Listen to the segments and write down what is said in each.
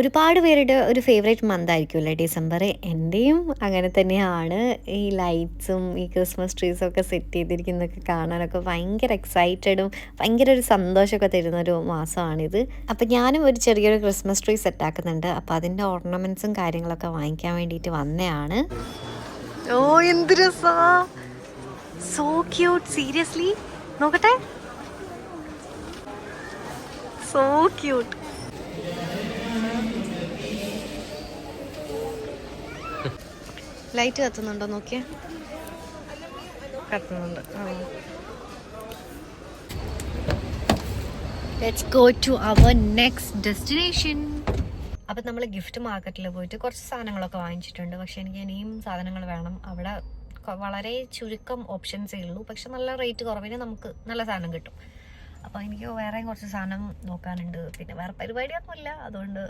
ഒരുപാട് പേരുടെ ഒരു ഫേവറേറ്റ് മന്ത് ആയിരിക്കുമല്ലേ ഡിസംബർ. എൻ്റെയും അങ്ങനെ തന്നെയാണ്. ഈ ലൈറ്റ്സും ഈ ക്രിസ്മസ് ട്രീസും ഒക്കെ സെറ്റ് ചെയ്തിരിക്കുന്നതൊക്കെ കാണാനൊക്കെ ഭയങ്കര എക്സൈറ്റഡും ഭയങ്കര ഒരു സന്തോഷമൊക്കെ തരുന്നൊരു മാസമാണിത്. അപ്പം ഞാനും ഒരു ചെറിയൊരു ക്രിസ്മസ് ട്രീ സെറ്റ് ആക്കുന്നുണ്ട്. അപ്പം അതിൻ്റെ ഓർണമെൻറ്റ്സും കാര്യങ്ങളൊക്കെ വാങ്ങിക്കാൻ വേണ്ടിയിട്ട് വന്നതാണ്. ഓ എന്ത് രസാ, സോ ക്യൂട്ട്, സീരിയസ്ലി നോക്കട്ടെ, സോ ക്യൂട്ട്. ലൈറ്റ് കത്തുന്നുണ്ടോ നോക്കിയേ, കത്തുന്നുണ്ട്. Let's go to our next destination. അപ്പം നമ്മൾ ഗിഫ്റ്റ് മാർക്കറ്റിൽ പോയിട്ട് കുറച്ച് സാധനങ്ങളൊക്കെ വാങ്ങിച്ചിട്ടുണ്ട്. പക്ഷെ എനിക്ക് ഇനിയും സാധനങ്ങൾ വേണം. അവിടെ വളരെ ചുരുക്കം ഓപ്ഷൻസേ ഉള്ളൂ, പക്ഷെ നല്ല റേറ്റ് കുറവിന് നമുക്ക് നല്ല സാധനം കിട്ടും. അപ്പോൾ എനിക്ക് വേറെയും കുറച്ച് സാധനം നോക്കാനുണ്ട്. പിന്നെ വേറെ പരിപാടിയൊന്നുമില്ല, അതുകൊണ്ട്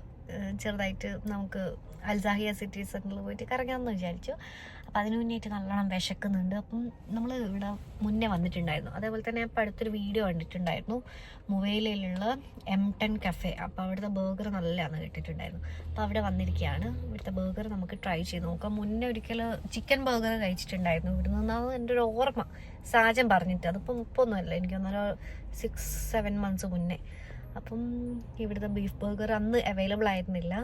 ചെറുതായിട്ട് നമുക്ക് അൽസാഹിയ സിറ്റി സെൻറ്ററിൽ പോയിട്ട് കറങ്ങാമെന്ന് വിചാരിച്ചു. അപ്പോൾ അതിന് മുന്നേറ്റ് നല്ലോണം വിശക്കുന്നുണ്ട്. അപ്പം നമ്മൾ ഇവിടെ മുന്നേ വന്നിട്ടുണ്ടായിരുന്നു. അതേപോലെ തന്നെ ഇപ്പോൾ അടുത്തൊരു വീഡിയോ കണ്ടിട്ടുണ്ടായിരുന്നു മൊബൈലിലുള്ള M10 കഫേ. അപ്പോൾ അവിടുത്തെ ബർഗർ നല്ലതാണെന്ന് കേട്ടിട്ടുണ്ടായിരുന്നു. അപ്പോൾ അവിടെ വന്നിരിക്കുകയാണ്. ഇവിടുത്തെ ബർഗർ നമുക്ക് ട്രൈ ചെയ്ത് നോക്കാം. മുന്നേ ഒരിക്കൽ ചിക്കൻ ബർഗർ കഴിച്ചിട്ടുണ്ടായിരുന്നു ഇവിടെ നിന്നാണ് എൻ്റെ ഒരു ഓർമ്മ, സാജൻ പറഞ്ഞിട്ട്. അതിപ്പം ഇപ്പൊന്നുമല്ല, എനിക്ക് ഒന്നൊരു 6-7 months മുന്നേ. അപ്പം ഇവിടുത്തെ ബീഫ് ബർഗർ അന്ന് അവൈലബിൾ ആയിരുന്നില്ല.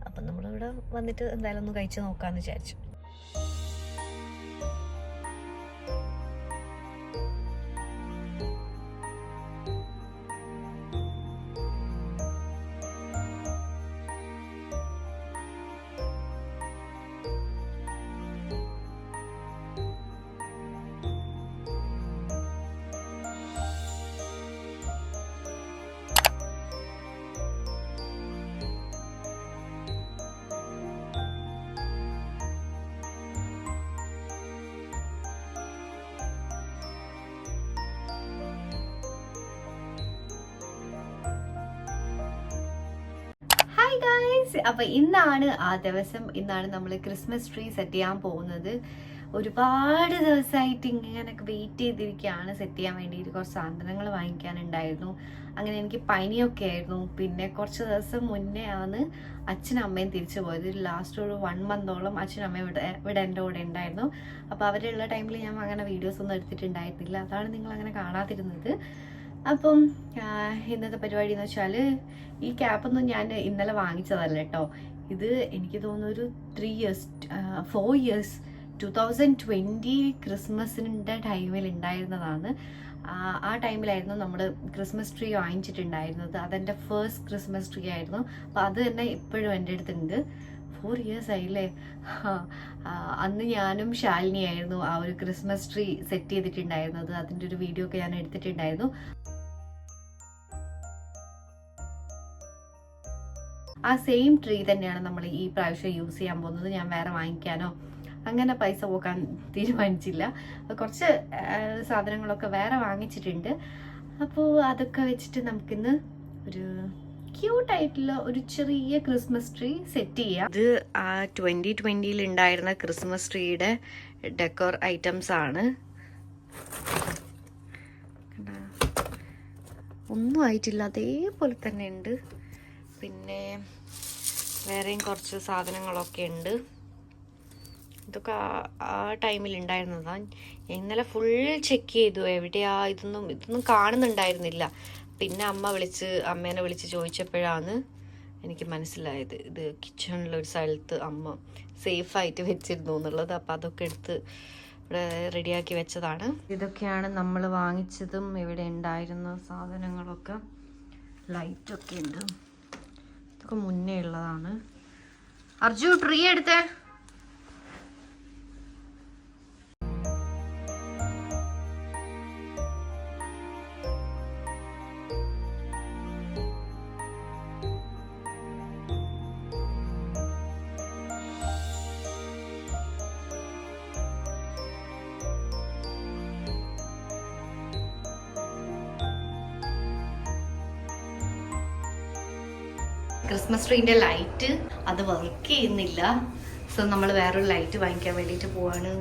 അപ്പം നമ്മളിവിടെ വന്നിട്ട് എന്തായാലും ഒന്ന് കഴിച്ച് നോക്കാമെന്ന് വിചാരിച്ചു. ഹായ് ഗായ്സ്, അപ്പൊ ഇന്നാണ് ആ ദിവസം. ഇന്നാണ് നമ്മൾ ക്രിസ്മസ് ട്രീ സെറ്റ് ചെയ്യാൻ പോകുന്നത്. ഒരുപാട് ദിവസമായിട്ട് ഇങ്ങനെയൊക്കെ വെയിറ്റ് ചെയ്തിരിക്കുകയാണ് സെറ്റ് ചെയ്യാൻ വേണ്ടിയിട്ട്. കുറച്ച് സാധനങ്ങൾ വാങ്ങിക്കാനുണ്ടായിരുന്നു. അങ്ങനെ എനിക്ക് പനിയൊക്കെ ആയിരുന്നു. പിന്നെ കുറച്ച് ദിവസം മുന്നേ ആണ് അച്ഛനും അമ്മയും തിരിച്ചു പോയത്. ലാസ്റ്റ് ഒരു 1 month അച്ഛനും അമ്മയും ഇവിടെ എൻ്റെ കൂടെ ഉണ്ടായിരുന്നു. അപ്പോൾ അവരുള്ള ടൈമിൽ ഞാൻ അങ്ങനെ വീഡിയോസ് ഒന്നും എടുത്തിട്ടുണ്ടായിരുന്നില്ല. അതാണ് നിങ്ങൾ അങ്ങനെ കാണാതിരുന്നത്. അപ്പം ഇന്നത്തെ പരിപാടി എന്ന് വെച്ചാൽ, ഈ ക്യാപ്പൊന്നും ഞാൻ ഇന്നലെ വാങ്ങിച്ചതല്ല കേട്ടോ. ഇത് എനിക്ക് തോന്നുന്നു ഒരു 4 years 2020 ക്രിസ്മസിൻ്റെ ടൈമിൽ ഉണ്ടായിരുന്നതാണ്. ആ ടൈമിലായിരുന്നു നമ്മൾ ക്രിസ്മസ് ട്രീ വാങ്ങിച്ചിട്ടുണ്ടായിരുന്നത്. അതെൻ്റെ ഫസ്റ്റ് ക്രിസ്മസ് ട്രീ ആയിരുന്നു. അപ്പോൾ അത് തന്നെ ഇപ്പോഴും എൻ്റെ അടുത്തുണ്ട്. 4 years ആയില്ലേ. അന്ന് ഞാനും ശാലിനിയായിരുന്നു ആ ഒരു ക്രിസ്മസ് ട്രീ സെറ്റ് ചെയ്തിട്ടുണ്ടായിരുന്നത്. അതിൻ്റെ ഒരു വീഡിയോ ഒക്കെ ഞാൻ എടുത്തിട്ടുണ്ടായിരുന്നു. ആ സെയിം ട്രീ തന്നെയാണ് നമ്മൾ ഈ പ്രാവശ്യം യൂസ് ചെയ്യാൻ പോകുന്നത്. ഞാൻ വേറെ വാങ്ങിക്കാനോ അങ്ങനെ പൈസ പോക്കാൻ തീരുമാനിച്ചില്ല. കുറച്ച് സാധനങ്ങളൊക്കെ വേറെ വാങ്ങിച്ചിട്ടുണ്ട്. അപ്പോൾ അതൊക്കെ വെച്ചിട്ട് നമുക്കിന്ന് ഒരു ക്യൂട്ടായിട്ടുള്ള ഒരു ചെറിയ ക്രിസ്മസ് ട്രീ സെറ്റ് ചെയ്യാം. ഇത് ആ 2020 ഉണ്ടായിരുന്ന ക്രിസ്മസ് ട്രീയുടെ ഡെക്കോർ ഐറ്റംസ് ആണ്. ഒന്നും ആയിട്ടില്ല, അതേപോലെ തന്നെ ഉണ്ട്. പിന്നെ വേറെയും കുറച്ച് സാധനങ്ങളൊക്കെ ഉണ്ട്. ഇതൊക്കെ ആ ടൈമിൽ ഉണ്ടായിരുന്നതാണ്. ഇന്നലെ ഫുൾ ചെക്ക് ചെയ്തു, എവിടെയാ ഇതൊന്നും കാണുന്നുണ്ടായിരുന്നില്ല. പിന്നെ അമ്മേനെ വിളിച്ച് ചോദിച്ചപ്പോഴാണ് എനിക്ക് മനസ്സിലായത് ഇത് കിച്ചണിലൊരു സ്ഥലത്ത് അമ്മ സേഫായിട്ട് വെച്ചിരുന്നു എന്നുള്ളത്. അപ്പം അതൊക്കെ എടുത്ത് ഇവിടെ റെഡിയാക്കി വെച്ചതാണ്. ഇതൊക്കെയാണ് നമ്മൾ വാങ്ങിച്ചതും ഇവിടെ ഉണ്ടായിരുന്ന സാധനങ്ങളൊക്കെ. ലൈറ്റൊക്കെ ഉണ്ട്, ഇതൊക്കെ മുന്നേ ഉള്ളതാണ്. അർജു ട്രീ എടുത്തേ. ക്രിസ്മസ് ട്രീൻ്റെ ലൈറ്റ് അത് വർക്ക് ചെയ്യുന്നില്ല. സോ നമ്മൾ വേറൊരു ലൈറ്റ് വാങ്ങിക്കാൻ വേണ്ടിയിട്ട് പോവാണ്.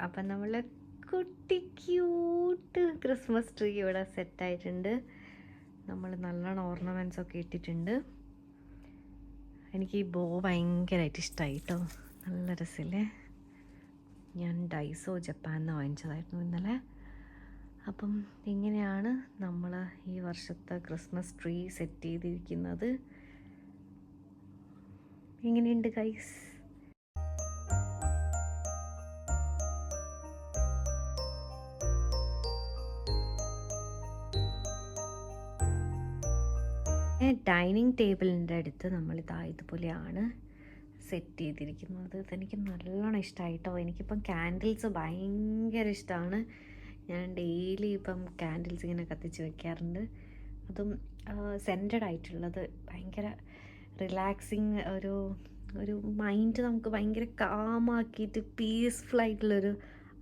അപ്പം നമ്മൾ കുട്ടി ക്യൂട്ട് ക്രിസ്മസ് ട്രീ ഇവിടെ സെറ്റായിട്ടുണ്ട്. നമ്മൾ നല്ലോണം ഓർണമെൻറ്റ്സ് ഒക്കെ ഇട്ടിട്ടുണ്ട്. എനിക്ക് ഈ ബോ ഭയങ്കരമായിട്ട് ഇഷ്ടമായി കേട്ടോ, നല്ല രസമില്ലേ. ഞാൻ ഡൈസോ ജപ്പാനിൽ നിന്ന് വാങ്ങിച്ചതായിരുന്നു ഇന്നലെ. അപ്പം ഇങ്ങനെയാണ് നമ്മൾ ഈ വർഷത്തെ ക്രിസ്മസ് ട്രീ സെറ്റ് ചെയ്തിരിക്കുന്നത്. എങ്ങനെയുണ്ട് ഗൈസ്? ഡൈനിങ് ടേബിളിൻ്റെ അടുത്ത് നമ്മളിതാ ഇതുപോലെയാണ് സെറ്റ് ചെയ്തിരിക്കുന്നത്. ഇതെനിക്ക് നല്ലോണം ഇഷ്ടമായിട്ടോ. എനിക്കിപ്പം ക്യാൻഡിൽസ് ഭയങ്കര ഇഷ്ടമാണ്. ഞാൻ ഡെയിലി ഇപ്പം ക്യാൻഡിൽസ് ഇങ്ങനെ കത്തിച്ച് വെക്കാറുണ്ട്. അതും സെൻറ്റഡ് ആയിട്ടുള്ളത് ഭയങ്കര റിലാക്സിങ്, ഒരു മൈൻഡ് നമുക്ക് ഭയങ്കര കാമാക്കിയിട്ട് പീസ്ഫുൾ ആയിട്ടുള്ളൊരു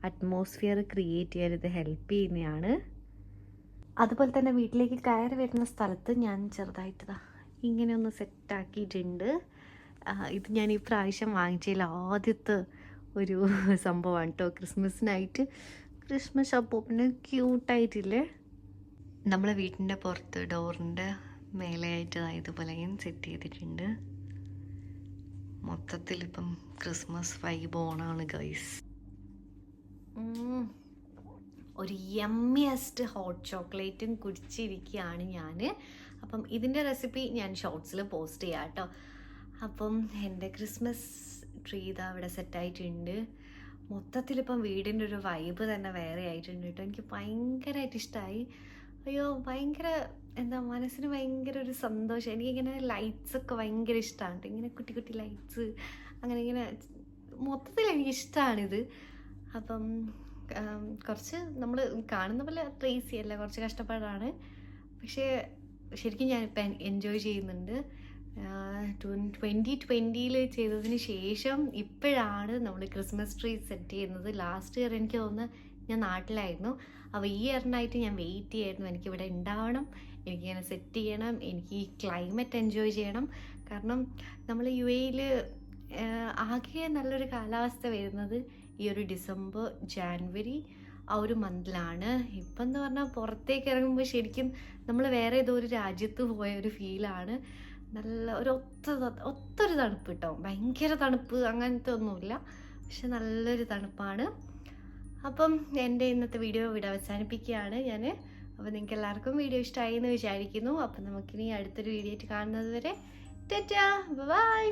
അറ്റ്മോസ്ഫിയർ ക്രിയേറ്റ് ചെയ്യാൻ ഇത് ഹെൽപ്പ് ചെയ്യുന്നതാണ്. അതുപോലെ തന്നെ വീട്ടിലേക്ക് കയറി വരുന്ന സ്ഥലത്ത് ഞാൻ ചെറുതായിട്ട് ഇങ്ങനെ ഒന്ന് സെറ്റാക്കിയിട്ടുണ്ട്. ഇത് ഞാൻ ഈ പ്രാവശ്യം വാങ്ങിച്ചതിൽ ആദ്യത്തെ ഒരു സംഭവമാണ് കേട്ടോ. ക്രിസ്മസിനായിട്ട് ക്രിസ്മസ് അപ്പൂപ്പന് ക്യൂട്ടായിട്ടില്ലേ. നമ്മളെ വീട്ടിൻ്റെ പുറത്ത് ഡോറിൻ്റെ മേലെയായിട്ട് ഇതുപോലെയും സെറ്റ് ചെയ്തിട്ടുണ്ട്. മൊത്തത്തിലിപ്പം ക്രിസ്മസ് വൈബ് ഓണാണ് ഗൈസ്. ഒരു യമ്മിയസ്റ്റ് ഹോട്ട് ചോക്ലേറ്റും കുടിച്ചിരിക്കുകയാണ് ഞാൻ. അപ്പം ഇതിൻ്റെ റെസിപ്പി ഞാൻ ഷോർട്സിൽ പോസ്റ്റ് ചെയ്യാം കേട്ടോ. അപ്പം എൻ്റെ ക്രിസ്മസ് ട്രീ ഇതാ ഇവിടെ സെറ്റായിട്ടുണ്ട്. മൊത്തത്തിലിപ്പം വീടിൻ്റെ ഒരു വൈബ് തന്നെ വേറെ ആയിട്ടുണ്ട് കേട്ടോ. എനിക്ക് ഭയങ്കരമായിട്ട് ഇഷ്ടമായി. അയ്യോ, ഭയങ്കര എന്താ, മനസ്സിന് ഭയങ്കര ഒരു സന്തോഷം. എനിക്കിങ്ങനെ ലൈറ്റ്സൊക്കെ ഭയങ്കര ഇഷ്ടമാണ് കേട്ടോ. ഇങ്ങനെ കുട്ടി കുട്ടി ലൈറ്റ്സ് അങ്ങനെ ഇങ്ങനെ മൊത്തത്തിൽ എനിക്കിഷ്ടമാണിത്. അപ്പം കുറച്ച് നമ്മൾ കാണുന്ന പോലെ അത്ര ഈസി അല്ല, കുറച്ച് കഷ്ടപ്പാടാണ്. പക്ഷേ ശരിക്കും ഞാനിപ്പോൾ എൻജോയ് ചെയ്യുന്നുണ്ട്. 2020 ചെയ്തതിന് ശേഷം ഇപ്പോഴാണ് നമ്മൾ ക്രിസ്മസ് ട്രീ സെറ്റ് ചെയ്യുന്നത്. ലാസ്റ്റ് ഇയർ എനിക്ക് തോന്നുന്നു ഞാൻ നാട്ടിലായിരുന്നു. അപ്പോൾ ഈ ഇയറിനായിട്ട് ഞാൻ വെയിറ്റ് ചെയ്യായിരുന്നു. എനിക്കിവിടെ ഉണ്ടാവണം, എനിക്കിങ്ങനെ സെറ്റ് ചെയ്യണം, എനിക്ക് ഈ ക്ലൈമറ്റ് എൻജോയ് ചെയ്യണം. കാരണം നമ്മൾ UAE ആകെ നല്ലൊരു കാലാവസ്ഥ വരുന്നത് ഈ ഒരു ഡിസംബർ ജാനുവരി ആ ഒരു മന്തിലാണ്. ഇപ്പം എന്ന് പറഞ്ഞാൽ പുറത്തേക്ക് ഇറങ്ങുമ്പോൾ ശരിക്കും നമ്മൾ വേറെ ഏതോ ഒരു രാജ്യത്ത് പോയ ഒരു ഫീലാണ്. നല്ല ഒത്തൊരു തണുപ്പ് കേട്ടോ. ഭയങ്കര തണുപ്പ് അങ്ങനത്തെ ഒന്നുമില്ല, പക്ഷെ നല്ലൊരു തണുപ്പാണ്. അപ്പം എൻ്റെ ഇന്നത്തെ വീഡിയോ ഇവിടെ അവസാനിപ്പിക്കുകയാണ് ഞാൻ. അപ്പോൾ നിങ്ങൾക്ക് എല്ലാവർക്കും വീഡിയോ ഇഷ്ടമായി എന്ന് വിചാരിക്കുന്നു. അപ്പം നമുക്കിനി അടുത്തൊരു വീഡിയോ ആയിട്ട് കാണുന്നത് വരെ ടാറ്റാ, ബൈ.